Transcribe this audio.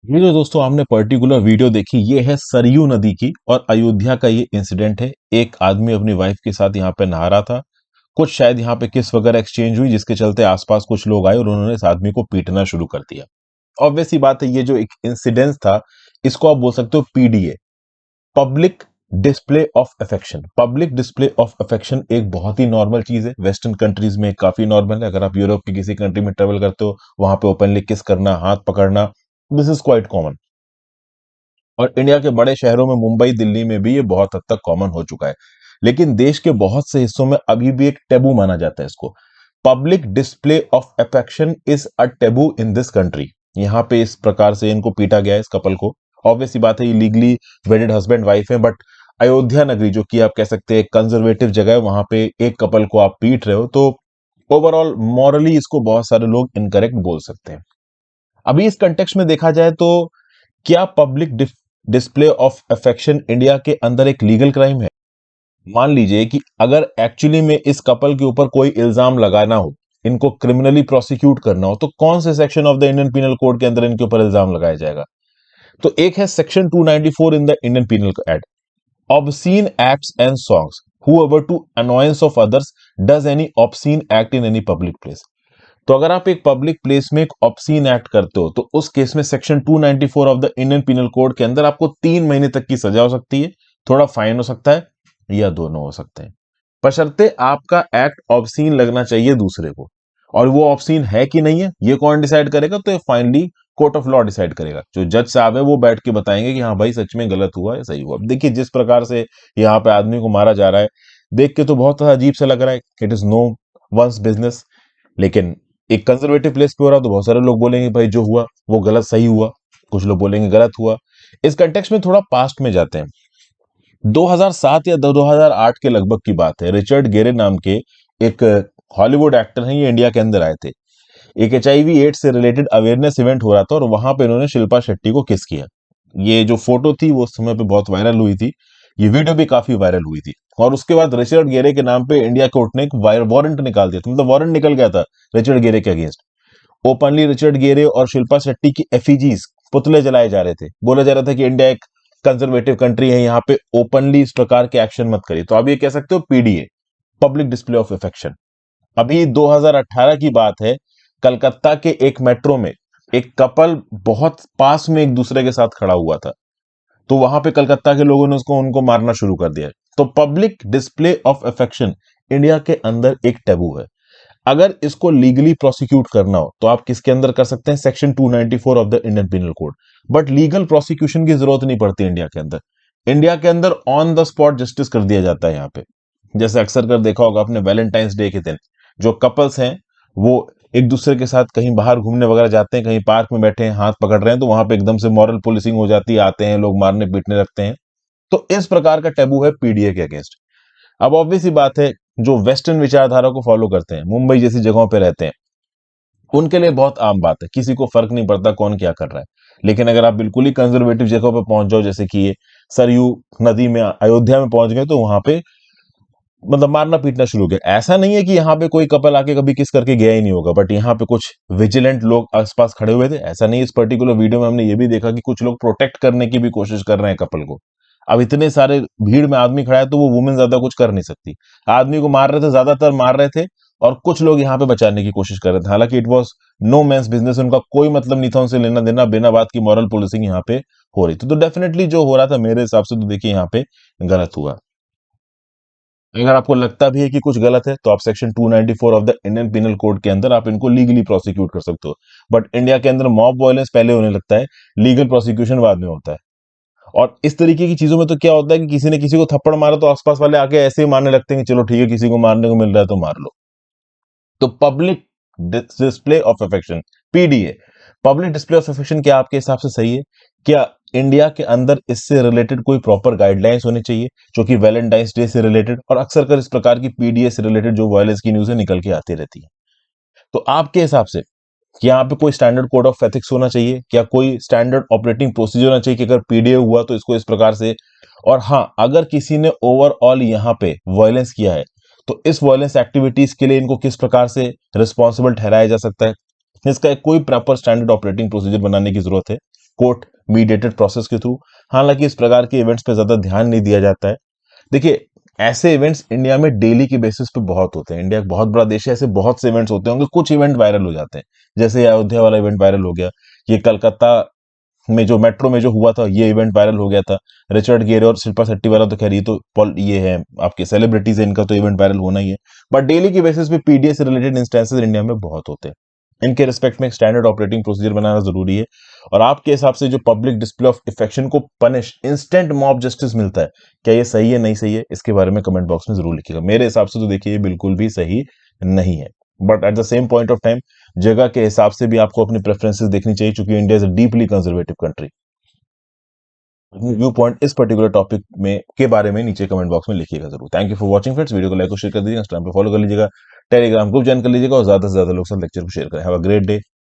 ये जो दोस्तों आपने पर्टिकुलर वीडियो देखी ये है सरयू नदी की और अयोध्या का ये इंसिडेंट है। एक आदमी अपनी वाइफ के साथ यहाँ पे नहा रहा था। कुछ शायद यहाँ पे किस वगैरह एक्सचेंज हुई जिसके चलते आसपास कुछ लोग आए और उन्होंने इस आदमी को पीटना शुरू कर दिया। ऑब्वियस सी बात है, ये जो एक इंसिडेंस था इसको आप बोल सकते हो PDA, public display of affection. Public display of affection एक बहुत ही नॉर्मल चीज है, वेस्टर्न कंट्रीज में काफी नॉर्मल है। अगर आप यूरोप की किसी कंट्री में ट्रेवल करते हो वहां पे ओपनली किस करना, हाथ पकड़ना, दिस इज क्वाइट कॉमन। और इंडिया के बड़े शहरों में, मुंबई दिल्ली में भी ये बहुत हद तक कॉमन हो चुका है। लेकिन देश के बहुत से हिस्सों में अभी भी एक टेबू माना जाता है इसको। Public display of affection is a taboo in this country. यहाँ पे इस प्रकार से इनको पीटा गया है, इस कपल को। ऑब्वियस सी बात है, ये लीगली वेडेड हस्बैंड वाइफ है, बट अयोध्या नगरी जो कि आप कह सकते हैं कंजर्वेटिव जगह है, वहां पे एक कपल को आप पीट रहे हो, तो ओवरऑल मॉरली इसको बहुत सारे लोग इनकरेक्ट बोल सकते हैं। अभी इस कंटेक्स्ट में देखा जाए तो क्या public display of affection India के अंदर एक लीगल क्राइम है? मान लीजिए कि अगर एक्चुअली में इस कपल के ऊपर कोई इल्जाम लगाना हो, इनको क्रिमिनली प्रोसिक्यूट करना हो, तो कौन से section of the Indian penal code के अंदर इनके ऊपर इल्जाम लगाया जाएगा? तो एक है section 294 in the Indian penal act, obscene acts and songs, whoever to annoyance of others does any obscene act in any public place। तो अगर आप एक पब्लिक प्लेस में एक ऑब्सीन एक्ट करते हो तो उस केस में section 294 of the Indian penal code के अंदर आपको 3 महीने तक की सजा हो सकती है, थोड़ा फाइन हो सकता है, या दोनों हो सकते हैं। बशर्ते आपका एक्ट ऑब्सीन लगना चाहिए दूसरे को, और वो ऑब्सीन है कि नहीं है ये कौन डिसाइड करेगा? तो finally court of law decide करेगा। जो जज साहब है वो बैठ के बताएंगे कि हाँ भाई सच में गलत हुआ है, सही हुआ। अब देखिए जिस प्रकार से यहाँ पे आदमी को मारा जा रहा है, देख के तो बहुत अजीब सा लग रहा है। It is no one's business. लेकिन एक कंजर्वेटिव प्लेस पे हो रहा तो बहुत सारे लोग बोलेंगे भाई जो हुआ वो गलत, सही हुआ। कुछ लोग बोलेंगे गलत हुआ। इस कंटेक्स्ट में थोड़ा पास्ट में जाते हैं। 2007 या 2008 के लगभग की बात है। रिचर्ड गेरे नाम के एक हॉलीवुड एक्टर हैं, ये इंडिया के अंदर आए थे। एक एचआईवी एड्स से रिलेटेड अवेयरनेस इवेंट हो रहा था और वहां पे इन्होंने शिल्पा शेट्टी को किस किया। ये जो फोटो थी वो उस समय पे बहुत वायरल हुई थी, ये वीडियो भी काफी वायरल हुई थी। और उसके बाद रिचर्ड गेरे के नाम पे इंडिया कोर्ट ने एक वारंट निकाल दिया था, मतलब वारंट निकल गया था रिचर्ड गेरे के अगेंस्ट। ओपनली रिचर्ड गेरे और शिल्पा शेट्टी की एफिजीज, पुतले जलाए जा रहे थे। बोला जा रहा था कि इंडिया एक कंजर्वेटिव कंट्री है, यहाँ पे ओपनली इस प्रकार के एक्शन मत करिए। तो आप ये कह सकते हो PDA, public display of affection. अभी 2018 की बात है, कलकत्ता के एक मेट्रो में एक कपल बहुत पास में एक दूसरे के साथ खड़ा हुआ था, तो वहां पे कलकत्ता के लोगों ने उसको उनको मारना शुरू कर दिया। तो public display of affection India के अंदर एक टैबू है। अगर इसको लीगली प्रोसिक्यूट करना हो तो आप किसके अंदर कर सकते हैं? Section 294 of the Indian penal code. But legal prosecution की जरूरत नहीं पड़ती इंडिया के अंदर। इंडिया के अंदर ऑन द स्पॉट जस्टिस कर दिया जाता है यहाँ पे। जैसे अक्सर कर देखा होगा आपने, वैलेंटाइंस डे के दिन जो कपल्स हैं वो एक दूसरे के साथ कहीं बाहर घूमने वगैरह जाते हैं, कहीं पार्क में बैठे हैं, हाथ पकड़ रहे हैं, तो वहां पे एकदम से मॉरल पुलिसिंग हो जाती है, आते हैं लोग मारने पीटने लगते हैं। तो इस प्रकार का टैबू है पीडीए के अगेंस्ट। अब ऑब्वियस ही बात है, जो वेस्टर्न विचारधारा को फॉलो करते हैं, मुंबई जैसी जगहों पे रहते हैं, उनके लिए बहुत आम बात है, किसी को फर्क नहीं पड़ता कौन क्या कर रहा है। लेकिन अगर आप बिल्कुल ही कंजर्वेटिव जगहों पे पहुंच जाओ, जैसे कि ये सरयू नदी में अयोध्या में पहुंच गए, तो वहां पे मतलब मारना पीटना शुरू किया। ऐसा नहीं है कि यहाँ पे कोई कपल आके कभी किस करके गया ही नहीं होगा, बट यहाँ पे कुछ विजिलेंट लोग आसपास खड़े हुए थे। ऐसा नहीं, इस पर्टिकुलर वीडियो में हमने ये भी देखा कि कुछ लोग प्रोटेक्ट करने की भी कोशिश कर रहे हैं कपल को। अब इतने सारे भीड़ में आदमी खड़ा है तो वो वुमेन ज्यादा कुछ कर नहीं सकती। आदमी को मार रहे थे, ज्यादातर मार रहे थे, और कुछ लोग यहाँ पे बचाने की कोशिश कर रहे थे। हालांकि it was no man's business, उनका कोई मतलब नहीं था उनसे लेना देना, बिना बात की मॉरल पुलिसिंग यहाँ पे हो रही थी। तो डेफिनेटली जो हो रहा था मेरे हिसाब से तो देखिए यहाँ पे गलत हुआ। अगर आपको लगता भी है कि कुछ गलत है तो आप section 294 of the Indian penal code के अंदर आप इनको लीगली प्रोसिक्यूट कर सकते हो। बट इंडिया के अंदर मॉब वायलेंस पहले होने लगता है, लीगल प्रोसिक्यूशन बाद में होता है। और इस तरीके की चीजों में तो क्या होता है कि किसी ने किसी को थप्पड़ मारा तो आसपास वाले आके ऐसे ही मारने लगते हैं कि चलो ठीक है, किसी को मारने को मिल रहा है तो मार लो। तो public display of affection, PDA, public display of affection, क्या आपके हिसाब से सही है? क्या इंडिया के अंदर इससे रिलेटेड कोई प्रॉपर गाइडलाइंस होनी चाहिए, जो कि वैलेंटाइंस डे से रिलेटेड, और अक्सर कर इस प्रकार की पीडीए से रिलेटेड जो वायलेंस की न्यूज़ निकल के आती रहती है? तो आपके हिसाब से कि यहाँ पे कोई स्टैंडर्ड कोड ऑफ एथिक्स होना चाहिए, क्या कोई स्टैंडर्ड ऑपरेटिंग प्रोसीजर होना चाहिए कि अगर पीडीए हुआ तो इसको इस प्रकार से, और हाँ अगर किसी ने ओवरऑल यहाँ पे वायलेंस किया है तो इस वायलेंस एक्टिविटीज के लिए इनको किस प्रकार से रिस्पॉन्सिबल ठहराया जा सकता है? इसका एक कोई प्रॉपर स्टैंडर्ड ऑपरेटिंग प्रोसीजर बनाने की जरूरत है। कोर्ट मीडिएटेड प्रोसेस के थ्रू। हालांकि इस प्रकार के इवेंट्स पे ज्यादा ध्यान नहीं दिया जाता है। देखिए, ऐसे इवेंट्स इंडिया में डेली के बेसिस पे बहुत होते हैं। इंडिया एक बहुत बड़ा देश है, ऐसे बहुत से इवेंट्स होते होंगे, कुछ इवेंट वायरल हो जाते हैं। जैसे ये अयोध्या वाला इवेंट वायरल हो गया, ये कलकत्ता में जो मेट्रो में जो हुआ था ये इवेंट वायरल हो गया था। रिचर्ड गेरे और शिल्पा शेट्टी वाला तो खैर ये तो ये है आपके सेलिब्रिटीज है, इनका तो इवेंट वायरल होना ही है। बट डेली की बेसिस पे पीडीए से रिलेटेड इंस्टेंसेस इंडिया में बहुत होते हैं। इनके रिस्पेक्ट में एक स्टैंडर्ड ऑपरेटिंग प्रोसीजर बनाना जरूरी है। और आपके हिसाब से जो पब्लिक डिस्प्ले ऑफ इफेक्शन को पनिश इंस्टेंट मॉब जस्टिस मिलता है, क्या ये सही है नहीं सही है, इसके बारे में कमेंट बॉक्स में जरूर लिखिएगा। मेरे हिसाब से तो देखिए ये बिल्कुल भी सही नहीं है। But at the same point of time जगह के हिसाब से भी आपको अपनी प्रेफरेंसेस देखनी चाहिए, क्योंकि India is a deeply conservative country. View point इस पर्टिकुलर टॉपिक में के बारे में नीचे कमेंट बॉक्स में लिखिएगा जरूर। Thank you for watching friends. Video को लाइक और शेयर कर दीजिएगा, इंस्टाग्राम पे फॉलो कर लीजिएगा, टेलीग्राम ग्रुप ज्वाइन कर लीजिएगा और ज्यादा से ज्यादा लोग साथ लेक्चर को शेयर करें। Have a great day.